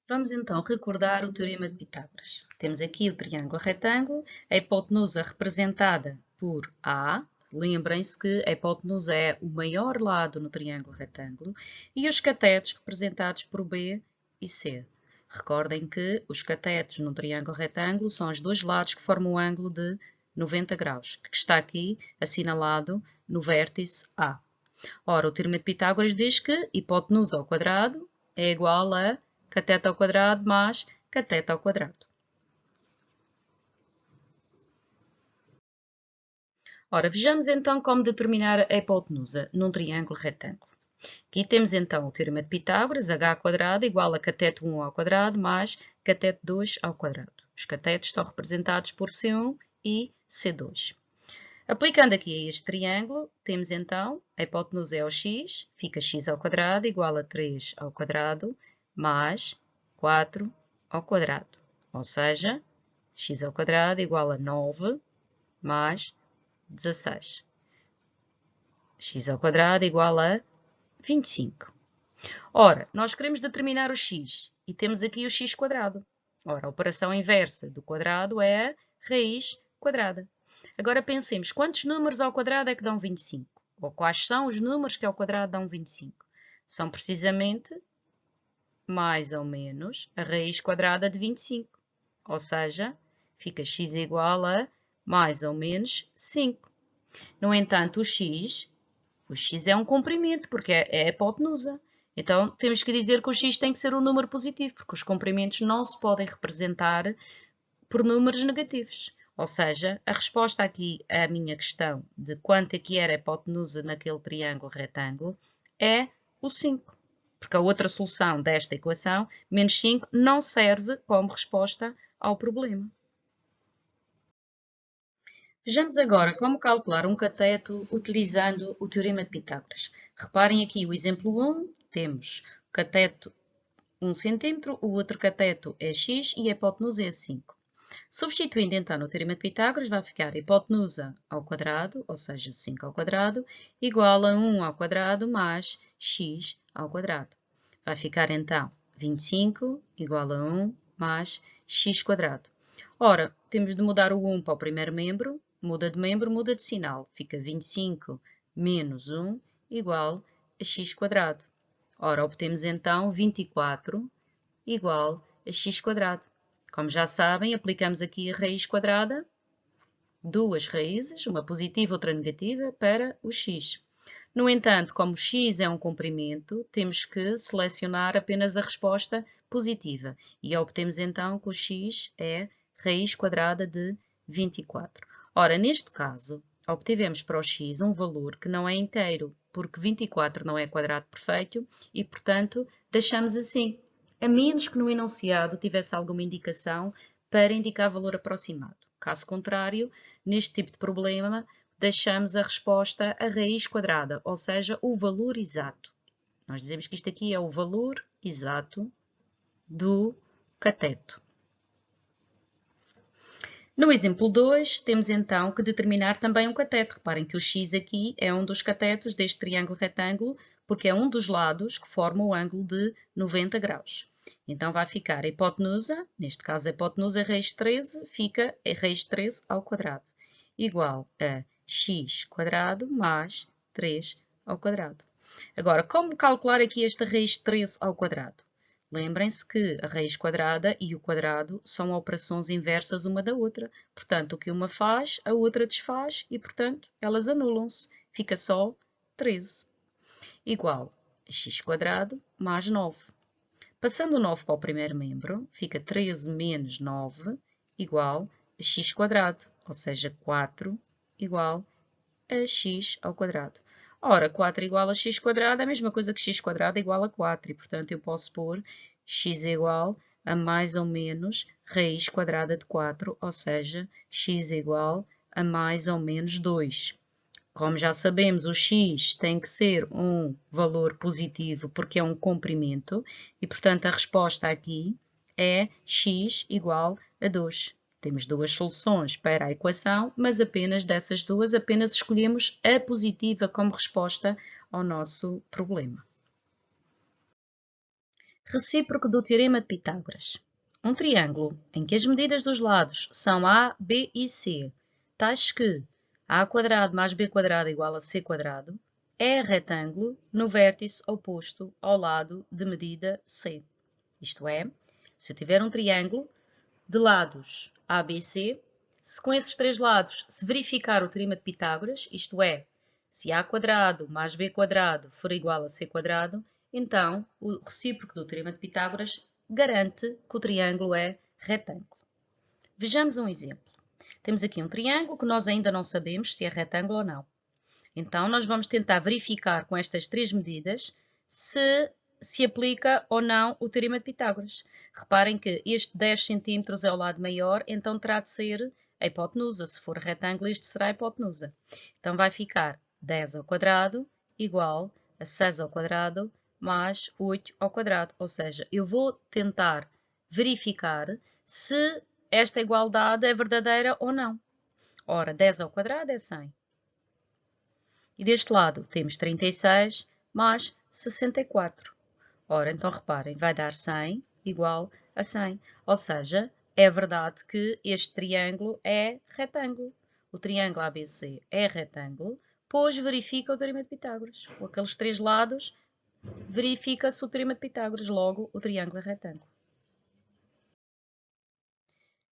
Vamos então recordar o Teorema de Pitágoras. Temos aqui o triângulo retângulo, a hipotenusa representada por A. Lembrem-se que a hipotenusa é o maior lado no triângulo retângulo e os catetos representados por B e C. Recordem que os catetos no triângulo retângulo são os dois lados que formam o ângulo de 90 graus, que está aqui assinalado no vértice A. Ora, o Teorema de Pitágoras diz que hipotenusa ao quadrado é igual a cateto ao quadrado mais cateto ao quadrado. Ora, vejamos então como determinar a hipotenusa num triângulo retângulo. Aqui temos então o Teorema de Pitágoras, h² igual a cateto 1 ao quadrado mais cateto 2 ao quadrado. Os catetos estão representados por C1 e C2. Aplicando aqui a este triângulo, temos então a hipotenusa é o x, fica x² igual a 3 ao quadrado mais 4 ao quadrado. Ou seja, x² igual a 9 mais 16. x² igual a 25. Ora, nós queremos determinar o x e temos aqui o x². Ora, a operação inversa do quadrado é a raiz quadrada. Agora pensemos, quantos números ao quadrado é que dão 25? Ou quais são os números que ao quadrado dão 25? São precisamente mais ou menos a raiz quadrada de 25. Ou seja, fica x igual a mais ou menos 5. No entanto, o x é um comprimento, porque é a hipotenusa. Então, temos que dizer que o x tem que ser um número positivo, porque os comprimentos não se podem representar por números negativos. Ou seja, a resposta aqui à minha questão de quanto é que era a hipotenusa naquele triângulo retângulo é o 5. Porque a outra solução desta equação, menos 5, não serve como resposta ao problema. Vejamos agora como calcular um cateto utilizando o Teorema de Pitágoras. Reparem aqui o exemplo 1, temos o cateto 1 cm, o outro cateto é x e a hipotenusa é 5. Substituindo então no Teorema de Pitágoras, vai ficar a hipotenusa ao quadrado, ou seja, 5 ao quadrado, igual a 1 ao quadrado mais x ao quadrado. Vai ficar então 25 igual a 1 mais x². Ora, temos de mudar o 1 para o primeiro membro, muda de membro, muda de sinal. Fica 25 menos 1 igual a x². Ora, obtemos então 24 igual a x². Como já sabem, aplicamos aqui a raiz quadrada, duas raízes, uma positiva e outra negativa, para o x. No entanto, como o x é um comprimento, temos que selecionar apenas a resposta positiva. E obtemos então que o x é raiz quadrada de 24. Ora, neste caso, obtivemos para o x um valor que não é inteiro, porque 24 não é quadrado perfeito e, portanto, deixamos assim, a menos que no enunciado tivesse alguma indicação para indicar valor aproximado. Caso contrário, neste tipo de problema, deixamos a resposta a raiz quadrada, ou seja, o valor exato. Nós dizemos que isto aqui é o valor exato do cateto. No exemplo 2, temos então que determinar também um cateto. Reparem que o x aqui é um dos catetos deste triângulo retângulo, porque é um dos lados que forma o ângulo de 90 graus. Então vai ficar a hipotenusa, neste caso a hipotenusa raiz 13, fica a raiz 13 ao quadrado, igual a x² mais 3 ao quadrado. Agora, como calcular aqui esta raiz 13 ao quadrado? Lembrem-se que a raiz quadrada e o quadrado são operações inversas uma da outra. Portanto, o que uma faz, a outra desfaz e, portanto, elas anulam-se. Fica só 13. Igual a x² mais 9. Passando o 9 para o primeiro membro, fica 13 menos 9 igual a x², ou seja, 4 igual a x ao quadrado. Ora, 4 igual a x² é a mesma coisa que x² igual a 4, e portanto eu posso pôr x igual a mais ou menos raiz quadrada de 4, ou seja, x igual a mais ou menos 2. Como já sabemos, o x tem que ser um valor positivo porque é um comprimento, e portanto a resposta aqui é x igual a 2. Temos duas soluções para a equação, mas apenas dessas duas, apenas escolhemos a positiva como resposta ao nosso problema. Recíproco do Teorema de Pitágoras. Um triângulo em que as medidas dos lados são A, B e C, tais que A² mais B² igual a C², é retângulo no vértice oposto ao lado de medida C. Isto é, se eu tiver um triângulo de lados A, B e C, se com esses três lados se verificar o Teorema de Pitágoras, isto é, se A² mais B² for igual a C², então o recíproco do Teorema de Pitágoras garante que o triângulo é retângulo. Vejamos um exemplo. Temos aqui um triângulo que nós ainda não sabemos se é retângulo ou não. Então, nós vamos tentar verificar com estas três medidas se aplica ou não o Teorema de Pitágoras. Reparem que este 10 cm é o lado maior, então terá de ser a hipotenusa. Se for retângulo, este será a hipotenusa. Então, vai ficar 10² igual a 6² mais 8². Ou seja, eu vou tentar verificar se esta igualdade é verdadeira ou não. Ora, 10² é 100. E deste lado temos 36 mais 64. Ora, então reparem, vai dar 100 igual a 100. Ou seja, é verdade que este triângulo é retângulo. O triângulo ABC é retângulo, pois verifica o Teorema de Pitágoras. Com aqueles três lados, verifica-se o Teorema de Pitágoras. Logo, o triângulo é retângulo.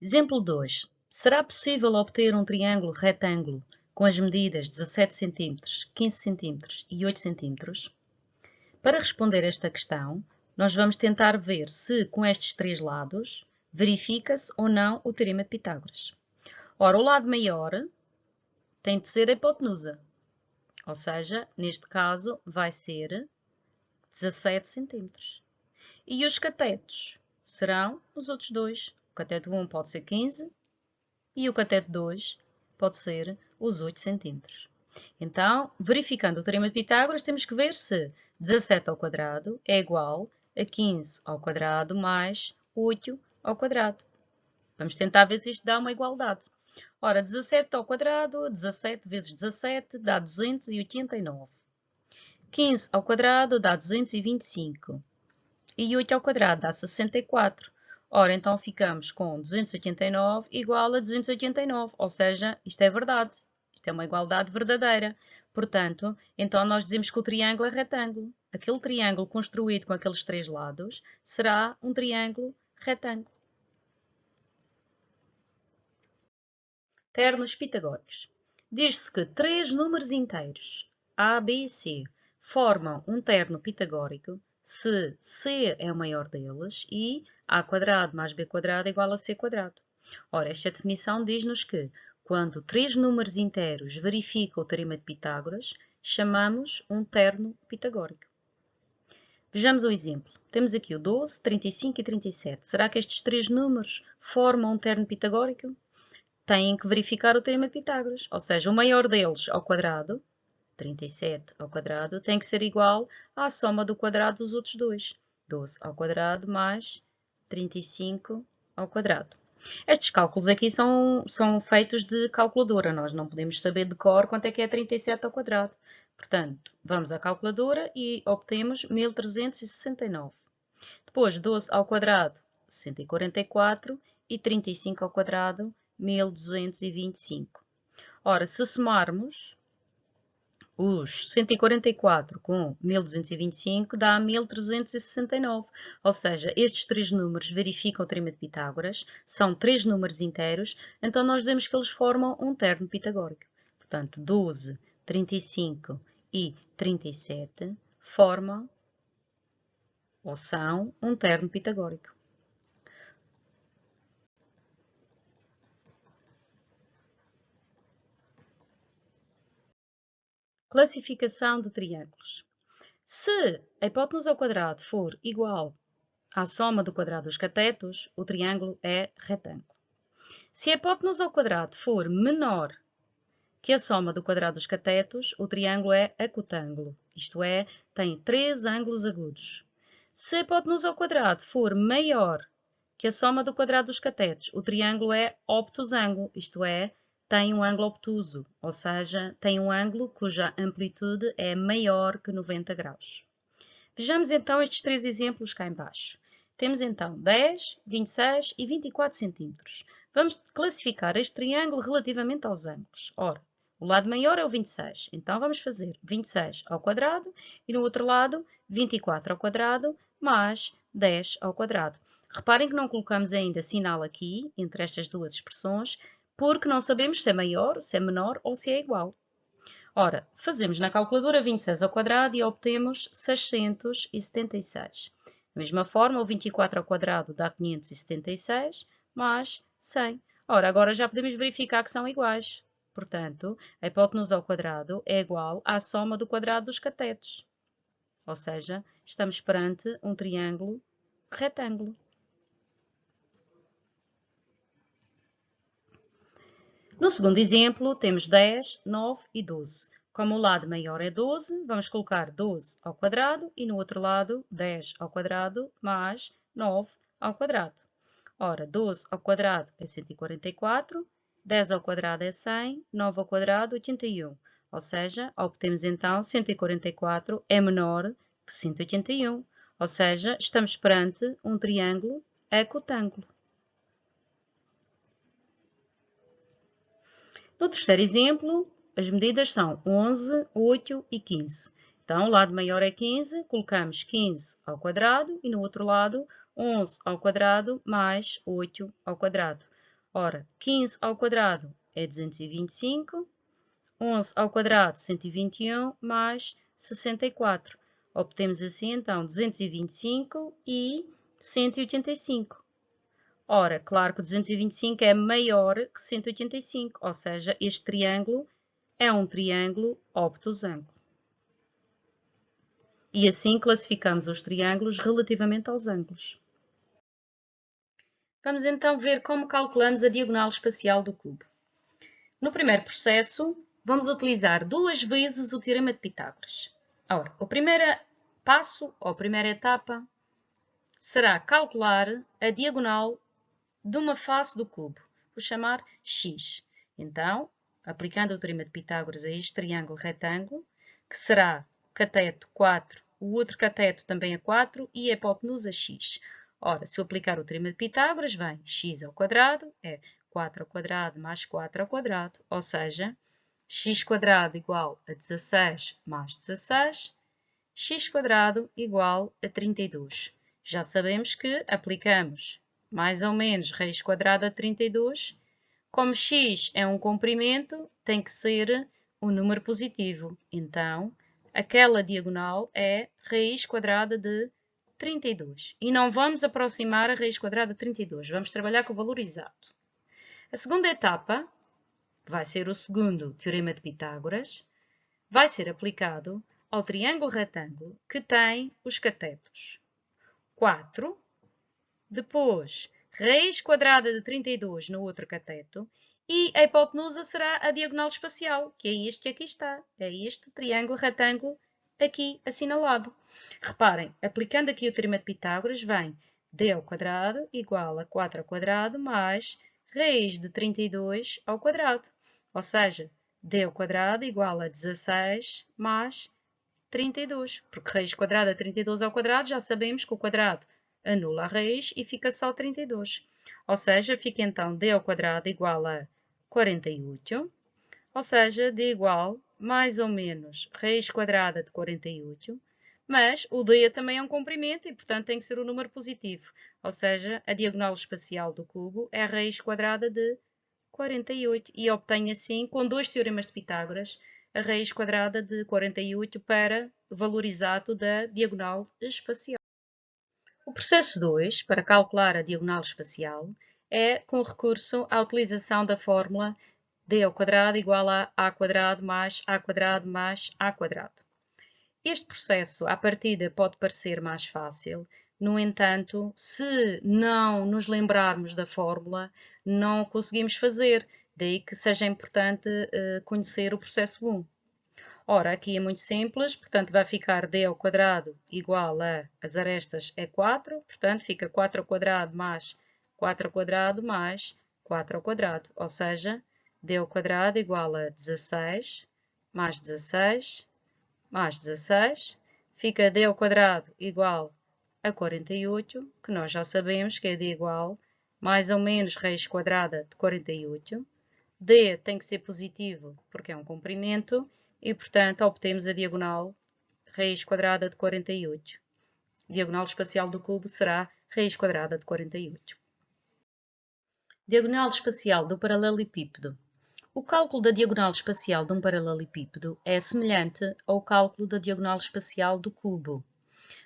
Exemplo 2. Será possível obter um triângulo retângulo com as medidas 17 cm, 15 cm e 8 cm? Para responder esta questão, nós vamos tentar ver se com estes três lados verifica-se ou não o Teorema de Pitágoras. Ora, o lado maior tem de ser a hipotenusa, ou seja, neste caso vai ser 17 cm. E os catetos serão os outros dois. O cateto 1 pode ser 15 e o cateto 2 pode ser os 8 cm. Então, verificando o Teorema de Pitágoras, temos que ver se 17² é igual a 15² mais 8². Vamos tentar ver se isto dá uma igualdade. Ora, 17², 17 vezes 17 dá 289. 15² dá 225. E 8² dá 64. Ora, então ficamos com 289 igual a 289, ou seja, isto é verdade. Isto é uma igualdade verdadeira. Portanto, então nós dizemos que o triângulo é retângulo. Aquele triângulo construído com aqueles três lados será um triângulo retângulo. Ternos pitagóricos. Diz-se que três números inteiros, A, B e C, formam um terno pitagórico se C é o maior deles e A² mais B² igual a C². Ora, esta definição diz-nos que quando três números inteiros verificam o Teorema de Pitágoras, chamamos um terno pitagórico. Vejamos um exemplo. Temos aqui o 12, 35 e 37. Será que estes três números formam um terno pitagórico? Têm que verificar o Teorema de Pitágoras, ou seja, o maior deles ao quadrado, 37 ao quadrado, tem que ser igual à soma do quadrado dos outros dois, 12 ao quadrado mais 35 ao quadrado. Estes cálculos aqui são feitos de calculadora, nós não podemos saber de cor quanto é que é 37 ao quadrado. Portanto, vamos à calculadora e obtemos 1369. Depois, 12 ao quadrado, 144 e 35 ao quadrado, 1225. Ora, se somarmos os 144 com 1225 dá 1369. Ou seja, estes três números verificam o Teorema de Pitágoras, são três números inteiros, então nós dizemos que eles formam um terno pitagórico. Portanto, 12, 35 e 37 formam ou são um terno pitagórico. Classificação de triângulos. Se a hipotenusa ao quadrado for igual à soma do quadrado dos catetos, o triângulo é retângulo. Se a hipotenusa ao quadrado for menor que a soma do quadrado dos catetos, o triângulo é acutângulo, isto é, tem três ângulos agudos. Se a hipotenusa ao quadrado for maior que a soma do quadrado dos catetos, o triângulo é obtusângulo, isto é, tem um ângulo obtuso, ou seja, tem um ângulo cuja amplitude é maior que 90 graus. Vejamos então estes três exemplos cá em baixo. Temos então 10, 26 e 24 centímetros. Vamos classificar este triângulo relativamente aos ângulos. Ora, o lado maior é o 26, então vamos fazer 26 ao quadrado e no outro lado 24 ao quadrado mais 10 ao quadrado. Reparem que não colocamos ainda sinal aqui entre estas duas expressões, porque não sabemos se é maior, se é menor ou se é igual. Ora, fazemos na calculadora 26 ao quadrado e obtemos 676. Da mesma forma, o 24 ao quadrado dá 576 mais 100. Ora, agora já podemos verificar que são iguais. Portanto, a hipotenusa ao quadrado é igual à soma do quadrado dos catetos. Ou seja, estamos perante um triângulo retângulo. No segundo exemplo, temos 10, 9 e 12. Como o lado maior é 12, vamos colocar 12 ao quadrado e no outro lado 10 ao quadrado mais 9 ao quadrado. Ora, 12 ao quadrado é 144, 10 ao quadrado é 100, 9 ao quadrado 81. Ou seja, obtemos então 144 é menor que 181. Ou seja, estamos perante um triângulo ecotângulo. No terceiro exemplo, as medidas são 11, 8 e 15. Então, o lado maior é 15, colocamos 15 ao quadrado e no outro lado 11 ao quadrado mais 8 ao quadrado. Ora, 15 ao quadrado é 225, 11 ao quadrado 121 mais 64. Obtemos assim então 225 e 185. Ora, claro que 225 é maior que 185, ou seja, este triângulo é um triângulo obtusângulo. E assim classificamos os triângulos relativamente aos ângulos. Vamos então ver como calculamos a diagonal espacial do cubo. No primeiro processo, vamos utilizar duas vezes o teorema de Pitágoras. Ora, o primeiro passo, ou a primeira etapa, será calcular a diagonal de uma face do cubo. Vou chamar x. Então, aplicando o teorema de Pitágoras a este triângulo retângulo, que será cateto 4, o outro cateto também é 4 e a hipotenusa x. Ora, se eu aplicar o teorema de Pitágoras, vem x ao quadrado, é 4 ao quadrado mais 4 ao quadrado, ou seja, x quadrado igual a 16 mais 16, x quadrado igual a 32. Já sabemos que aplicamos mais ou menos raiz quadrada de 32. Como x é um comprimento, tem que ser um número positivo. Então, aquela diagonal é raiz quadrada de 32. E não vamos aproximar a raiz quadrada de 32. Vamos trabalhar com o valor exato. A segunda etapa vai ser o segundo teorema de Pitágoras. Vai ser aplicado ao triângulo retângulo que tem os catetos 4, depois raiz quadrada de 32 no outro cateto e a hipotenusa será a diagonal espacial, que é este que aqui está, é este triângulo retângulo aqui assinalado. Reparem, aplicando aqui o teorema de Pitágoras, vem d ao quadrado igual a 4 ao quadrado mais raiz de 32 ao quadrado, ou seja, d ao quadrado igual a 16 mais 32, porque raiz quadrada de 32 ao quadrado, já sabemos que o quadrado anula a raiz e fica só 32. Ou seja, fica então d ao quadrado igual a 48, ou seja, d igual mais ou menos raiz quadrada de 48, mas o d também é um comprimento e, portanto, tem que ser um número positivo. Ou seja, a diagonal espacial do cubo é a raiz quadrada de 48 e obtenho assim, com dois teoremas de Pitágoras, a raiz quadrada de 48 para o valor exato da diagonal espacial. O processo 2, para calcular a diagonal espacial, é com recurso à utilização da fórmula d ao quadrado igual a a quadrado mais a quadrado mais a quadrado. Este processo, à partida, pode parecer mais fácil, no entanto, se não nos lembrarmos da fórmula, não o conseguimos fazer. Daí que seja importante conhecer o processo 1. Ora, aqui é muito simples, portanto vai ficar d ao quadrado igual a, as arestas é 4, portanto fica 4 ao quadrado mais 4 ao quadrado mais 4 ao quadrado, ou seja, d ao quadrado igual a 16 mais 16 mais 16, fica d ao quadrado igual a 48, que nós já sabemos que é d igual mais ou menos raiz quadrada de 48. D tem que ser positivo porque é um comprimento e, portanto, obtemos a diagonal raiz quadrada de 48. Diagonal espacial do cubo será raiz quadrada de 48. Diagonal espacial do paralelepípedo. O cálculo da diagonal espacial de um paralelepípedo é semelhante ao cálculo da diagonal espacial do cubo.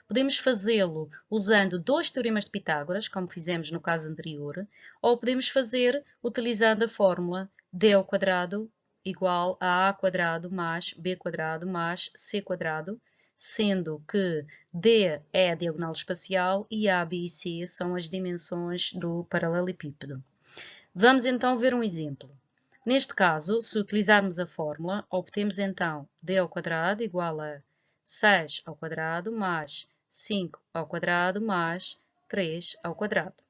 Podemos fazê-lo usando dois teoremas de Pitágoras, como fizemos no caso anterior, ou podemos fazer utilizando a fórmula d ao quadrado igual a quadrado mais b quadrado mais c quadrado, sendo que d é a diagonal espacial e a, b e c são as dimensões do paralelepípedo. Vamos então ver um exemplo. Neste caso, se utilizarmos a fórmula, obtemos então d ao quadrado igual a 6 ao quadrado mais 5 ao quadrado mais 3 ao quadrado.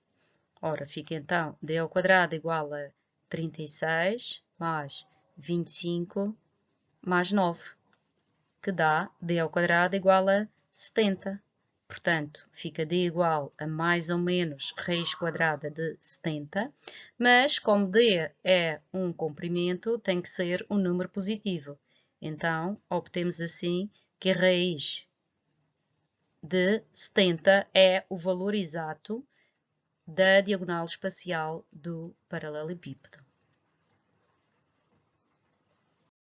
Ora, fica então d ao quadrado igual a 36 mais 25 mais 9, que dá d ao quadrado igual a 70. Portanto, fica d igual a mais ou menos raiz quadrada de 70, mas como d é um comprimento, tem que ser um número positivo. Então, obtemos assim que a raiz de 70 é o valor exato da diagonal espacial do paralelepípedo.